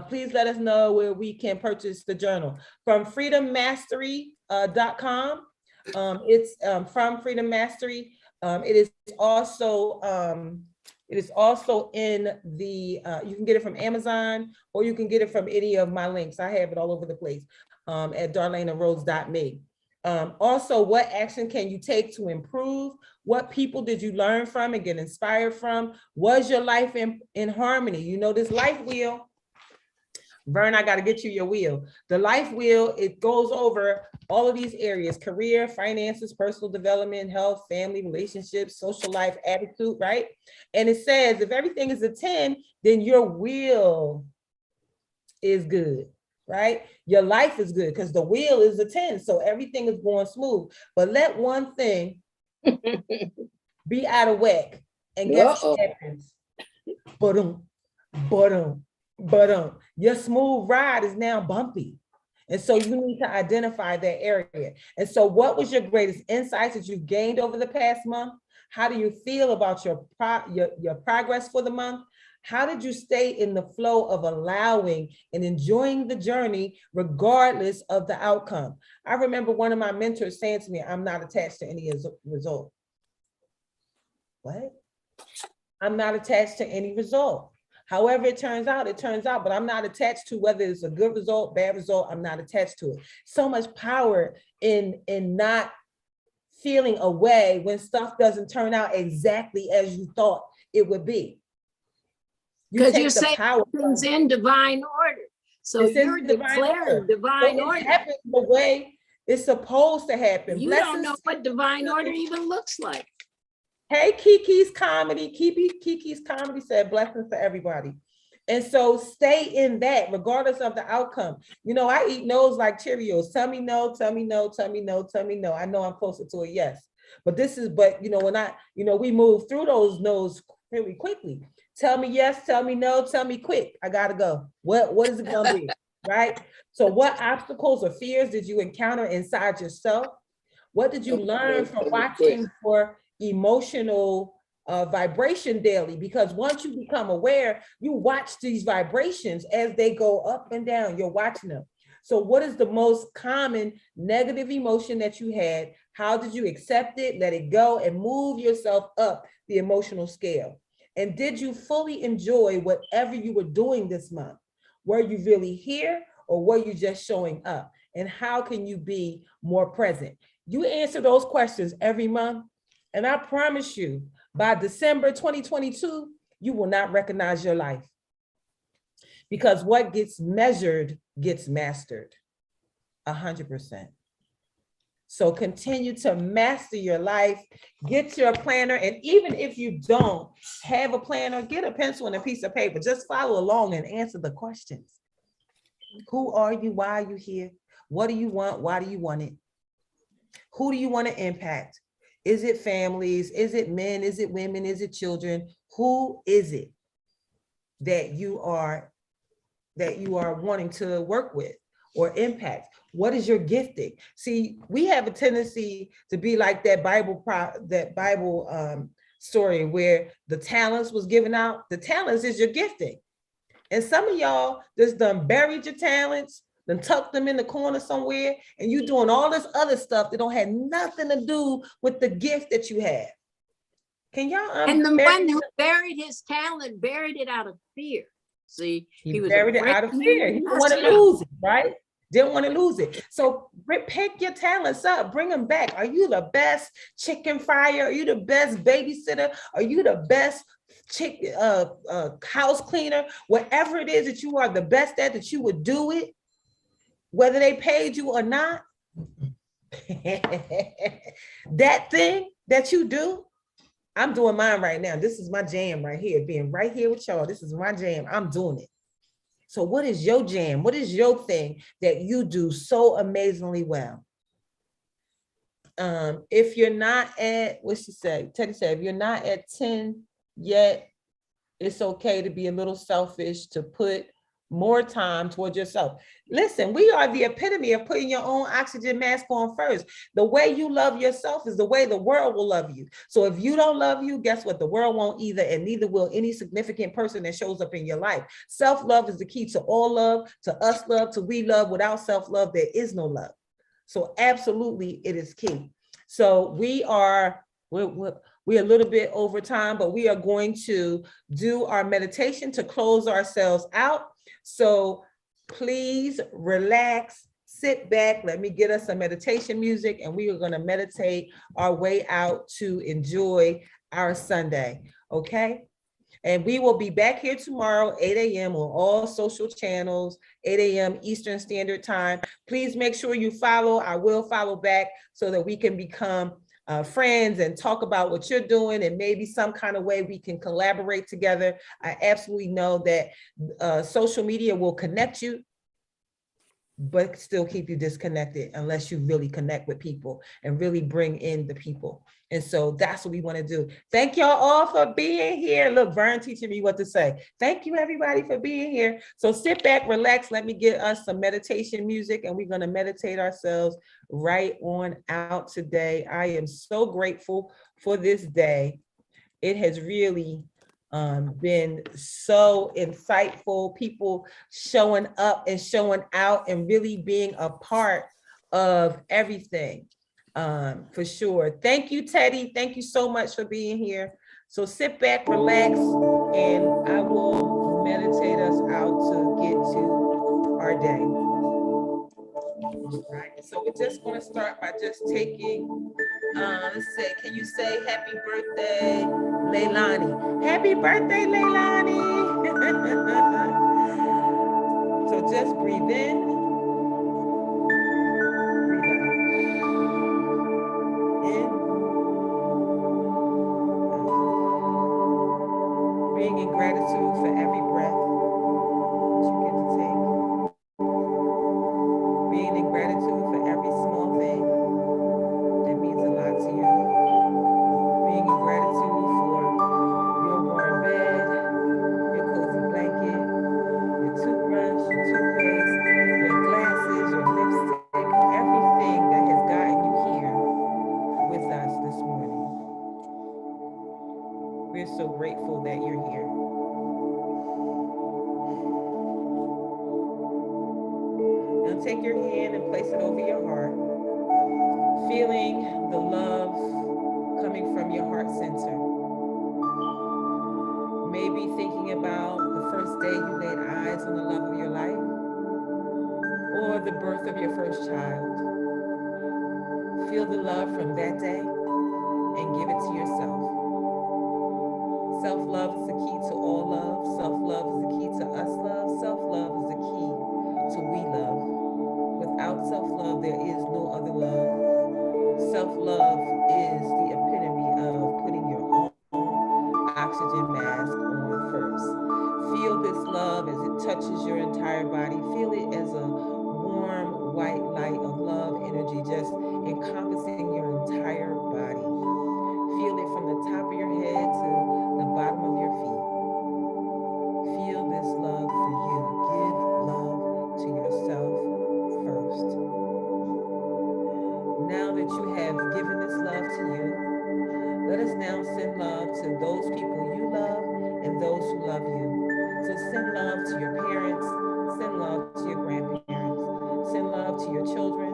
Please let us know where we can purchase the journal. From freedommastery.com. It's from Freedom Mastery. It is also in the, you can get it from Amazon, or you can get it from any of my links. I have it all over the place at darlenarose.me. Also, what action can you take to improve? What people did you learn from and get inspired from? Was your life in harmony? You know, this life wheel, Vern, I got to get you your wheel. The life wheel, it goes over all of these areas: career, finances, personal development, health, family, relationships, social life, attitude, right? And it says if everything is a 10, then your wheel is good, right? Your life is good because the wheel is a 10. So everything is going smooth. But let one thing be out of whack. And guess what happens? Your smooth ride is now bumpy. And so you need to identify that area. And so what was your greatest insights that you've gained over the past month? How do you feel about your progress for the month? How did you stay in the flow of allowing and enjoying the journey regardless of the outcome? I remember one of my mentors saying to me, I'm not attached to any result. What? I'm not attached to any result. However it turns out, but I'm not attached to whether it's a good result, bad result, I'm not attached to it. So much power in not feeling a way when stuff doesn't turn out exactly as you thought it would be. Because you're saying things in divine order. So you're declaring divine order. It happens the way it's supposed to happen. You don't know what divine order even looks like. Hey, Kiki's Comedy. Kiki's Comedy said blessings to everybody. And so stay in that regardless of the outcome. You know, I eat no's like Cheerios. Tell me no, tell me no, tell me no, tell me no. I know I'm closer to a yes. But we move through those no's really quickly. Tell me yes, tell me no, tell me quick. I gotta go. What is it gonna be? Right? So what obstacles or fears did you encounter inside yourself? What did you learn from watching for emotional vibration daily? Because once you become aware, you watch these vibrations as they go up and down. You're watching them. So what is the most common negative emotion that you had? How did you accept it, let it go, and move yourself up the emotional scale? And did you fully enjoy whatever you were doing this month? Were you really here, or were you just showing up? And how can you be more present? You answer those questions every month, and I promise you, by December 2022, you will not recognize your life. Because what gets measured gets mastered, 100%. So continue to master your life, get your planner, and even if you don't have a planner, get a pencil and a piece of paper. Just follow along and answer the questions. Who are you? Why are you here? What do you want? Why do you want it? Who do you want to impact? Is it families? Is it men? Is it women? Is it children? Who is it that you are wanting to work with or impact? What is your gifting? See, we have a tendency to be like that Bible story where the talents was given out. The talents is your gifting. And some of y'all just done buried your talents, then tucked them in the corner somewhere, and you doing all this other stuff that don't have nothing to do with the gift that you have. Can y'all? And the one who buried his talent buried it out of fear. See, he was buried it out of fear. He didn't want to lose it, right? Didn't want to lose it. So pick your talents up, bring them back. Are you the best chicken fryer? Are you the best babysitter? Are you the best house cleaner? Whatever it is that you are the best at, that you would do it, whether they paid you or not. That thing that you do, I'm doing mine right now. This is my jam right here, being right here with y'all. This is my jam. I'm doing it. So what is your jam? What is your thing that you do so amazingly well? If you're not at, what she said, Teddy said, if you're not at 10 yet, it's okay to be a little selfish, to put more time towards yourself. Listen, we are the epitome of putting your own oxygen mask on first. The way you love yourself is the way the world will love you. So if you don't love you, guess what? The world won't either, and neither will any significant person that shows up in your life. Self-love is the key to all love, to us love, to we love. Without self-love, there is no love. So absolutely, it is key. So we're a little bit over time, but we are going to do our meditation to close ourselves out. So please relax, sit back. Let me get us some meditation music, and we are going to meditate our way out to enjoy our Sunday. Okay. And we will be back here tomorrow, 8 a.m. on all social channels, 8 a.m. Eastern Standard Time. Please make sure you follow. I will follow back so that we can become friends and talk about what you're doing, and maybe some kind of way we can collaborate together. I absolutely know that social media will connect you, but still keep you disconnected unless you really connect with people and really bring in the people. And so that's what we want to do. Thank y'all all for being here. Look, Vern teaching me what to say. Thank you, everybody, for being here. So sit back, relax. Let me get us some meditation music, and we're going to meditate ourselves right on out today. I am so grateful for this day. It has really been so insightful, people showing up and showing out and really being a part of everything, for sure. Thank you, Teddy. Thank you so much for being here. So sit back, relax, and I will meditate us out to get to our day. All right, so we're just going to start by just taking, let's say, can you say happy birthday, Leilani? Happy birthday, Leilani. So just breathe in, breathe out. In, out. Being in gratitude for every breath that you get to take. Being in gratitude for every small thing that means a lot to you. Being in gratitude for your warm bed, your cozy blanket, take your hand and place it over your heart, feeling the love coming from your heart center. Maybe thinking about the first day you laid eyes on the love of your life, or the birth of your first child. Feel the love from that day and give it to yourself. Self-love is the key to all love. Self-love is the key to us love. Self-love is the key to we love. Without self-love, there is no other love. Self-love is the epitome of putting your own oxygen mask on first. Feel this love as it touches your entire body. Feel it as a warm white light of love energy just encompassing your entire body. Feel it from the top of your head to the bottom of your feet. Feel this love for you. Give love to yourself first. Now that you have given this love to you, let us now send love to those people you love and those who love you. So send love to your parents, send love to your grandparents, send love to your children,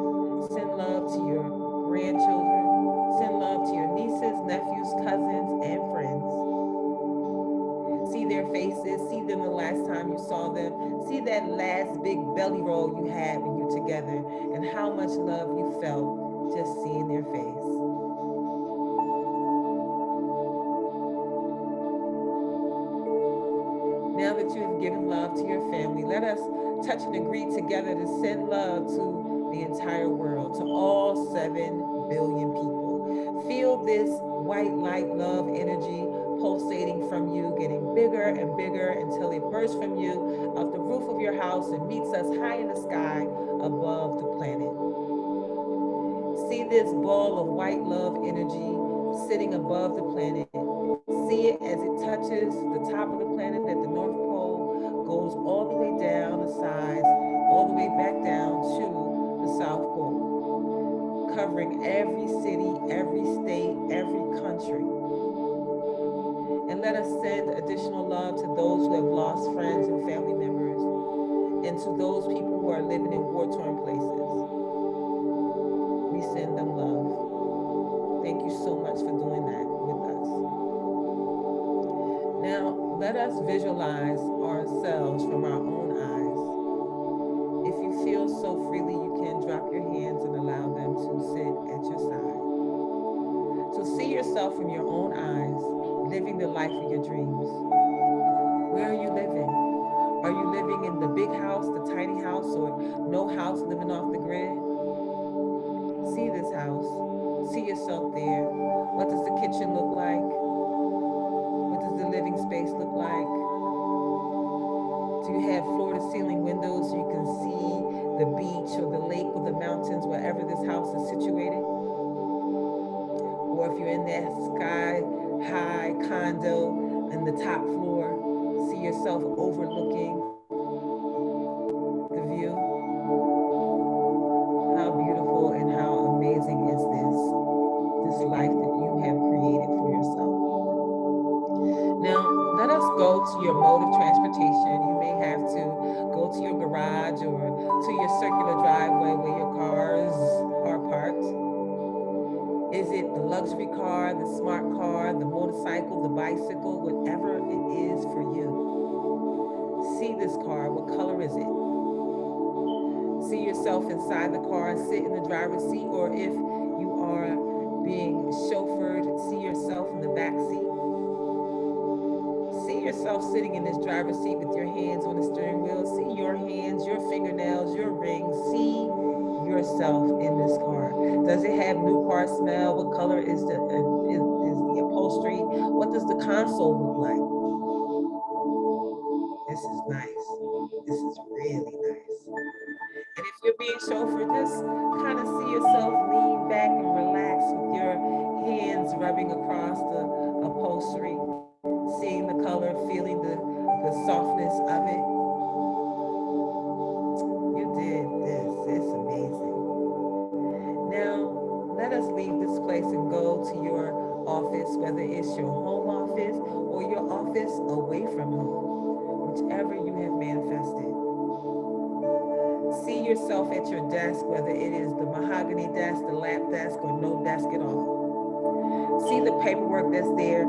send love to your grandchildren, send love to your nieces, nephews, cousins, and friends. See their faces, see them the last time you saw them, see that last big belly roll you had when you were together, and how much love you felt just seeing their face. Now that you have given love to your family, let us touch and agree together to send love to the entire world, to all 7 billion people. Feel this white light love energy pulsating from you, getting bigger and bigger until it bursts from you out the roof of your house and meets us high in the sky above the planet. See this ball of white love energy sitting above the planet. See it as it touches the top of the planet at the North Pole, goes all the way down the sides, all the way back down to the South Pole, covering every city, every state, every country. And let us send additional love to those who have lost friends and family members, and to those people who are living in war-torn places. We send them love. Thank you so much for doing that with us. Now, let us visualize ourselves from our own eyes. If you feel so freely, you can drop your hands and allow them to sit at your side. So see yourself from your own eyes, living the life of your dreams. Where are you living? Are you living in the big house, the tiny house, or no house, living off the grid? See this house. See yourself there. What does the kitchen look like? What does the living space look like? Do you have floor-to-ceiling windows so you can see the beach or the lake or the mountains, wherever this house is situated? Or if you're in that sky-high condo in the top floor, see yourself overlooking the view. How beautiful and how amazing is this life that you have created for yourself. Now, let us go to your mode of transportation. You may have to go to your garage or to your circular driveway where your cars are parked. Is it the luxury car, the smart car, the motorcycle, the bicycle, whatever it is for you? See this car. What color is it? See yourself inside the car, sit in the driver's seat, or if you are being chauffeured, see yourself in the back seat. See yourself sitting in this driver's seat with your hands on the steering wheel. See your hands, your fingernails, your rings. See yourself in this car. Does it have new car smell? What color is the upholstery? What does the console look like? This is nice. This is really nice. And if you're being chauffeured, just kind of see yourself lean back and relax with your hands rubbing across the upholstery, seeing the color, feeling the softness of it. You did this. It's amazing. Now, let us leave this place and go to your office, whether it's your home office or your office away from home, whichever you have manifested. See yourself at your desk, whether it is the mahogany desk, the lap desk, or no desk at all. See the paperwork that's there.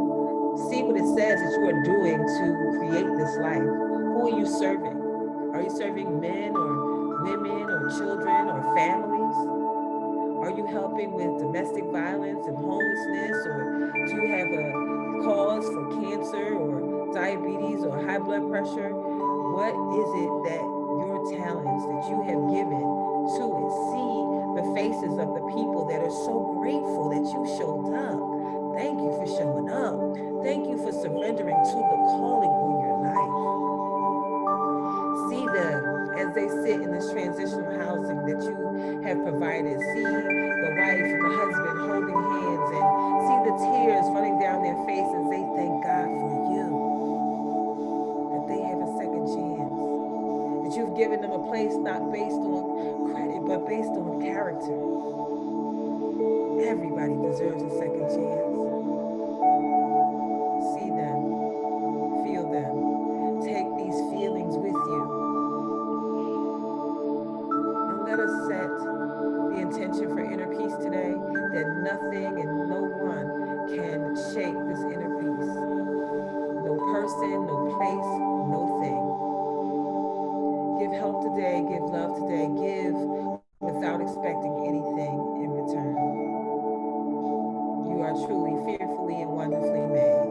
See what it says that you are doing to create this life. Who are you serving? Are you serving men or women or children or families? Are you helping with domestic violence and homelessness? Or do you have a cause for cancer or diabetes or high blood pressure? What is it that your talents that you have given to it? See the faces of the people that are so grateful that you showed up. Thank you for showing up. Thank you for surrendering to the calling on your life. See them as they sit in this transitional housing that you have provided. See the wife and the husband holding hands, and see the tears running down their faces. They thank God for you, that they have a second chance, that you've given them a place not based on credit, but based on character. Everybody deserves a second chance. See them, feel them, take these feelings with you, and let us set the intention for inner peace today, that nothing and no one can shake this inner peace. No person, no place, no thing. Give help today, give love today, give without expecting anything in return. You are truly, fearfully, and wonderfully made,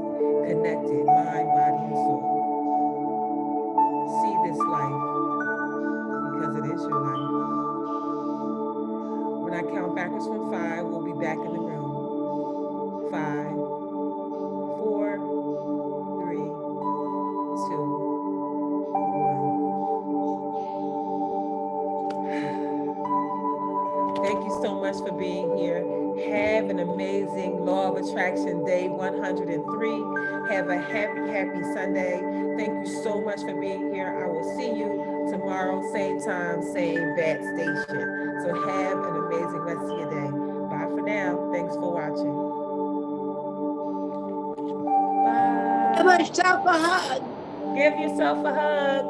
connected, mind, body, and soul. See this life because it is your life. When I count backwards from 5, we'll be back in the room. 5, 4, 3, 2, 1. Thank you so much for being here. Have an amazing Law of Attraction Day 103. Have a happy, happy Sunday. Thank you so much for being here. I will see you tomorrow, same time, same bat station. So have an amazing rest of your day. Bye for now. Thanks for watching. Bye. Give yourself a hug. Give yourself a hug.